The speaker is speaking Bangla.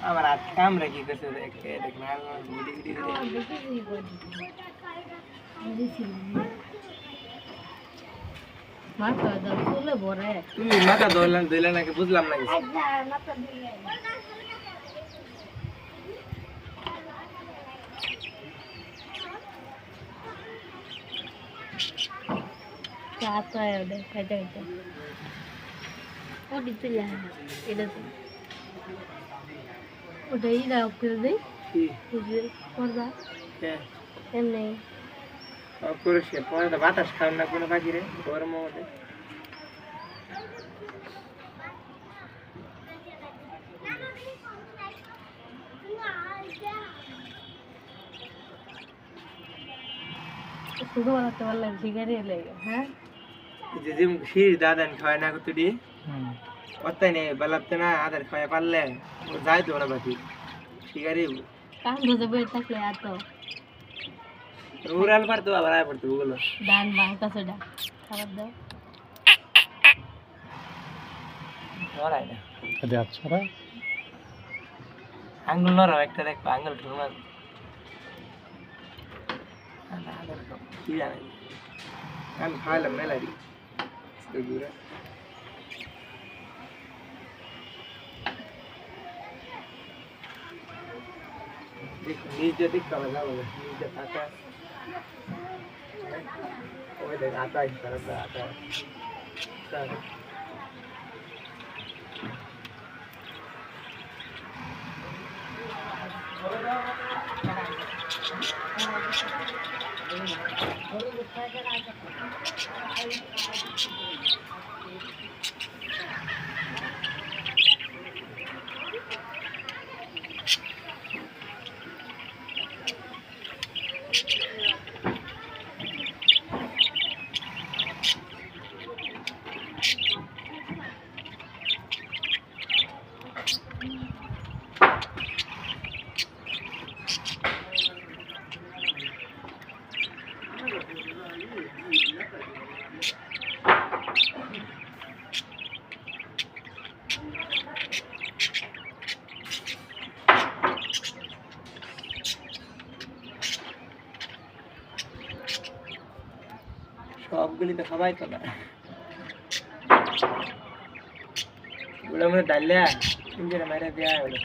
আমার হাত কামড়ে কি করছে দেখ না গুড়ি গুড়ি তুমি মাথা ধরলে নাকি বুঝলাম না কিছু ওটাই দাও করে দেই করবা এমনি করেছি পরে বাতাস খাওয়ার না কোনো বাকি রে গরম মধ্যে শুধু বানাতে পারলাম শিকারি লেগে হ্যাঁ যে যে শির দাদান খাওয়ায় না করতে দি অত্যাই নেই বেলাতে না আদার খাওয়ায় পারলে ও যাই তো না বাকি শিকারি কাম ধরে বই থাকলে এত উড়াল পারতো আবার আয় পড়তো ওগুলো ডান বাঁ কাছে ডান খাবার দাও নড়াই না আরে আচ্ছা রা আঙ্গুল নড়াও একটা দেখো আঙ্গুল ঠুরমাল কি জানে আমি খাইলাম মেলারি দূরে দেখো নিচে দেখতে হবে না বলে নিচে টাকা ওই দেখ আটা ইস্তারা আটা সবগুলি তো খাবাই তো না ওগুলো মনে ডালিয়া তিনজনে মাইরা দেয়া হলো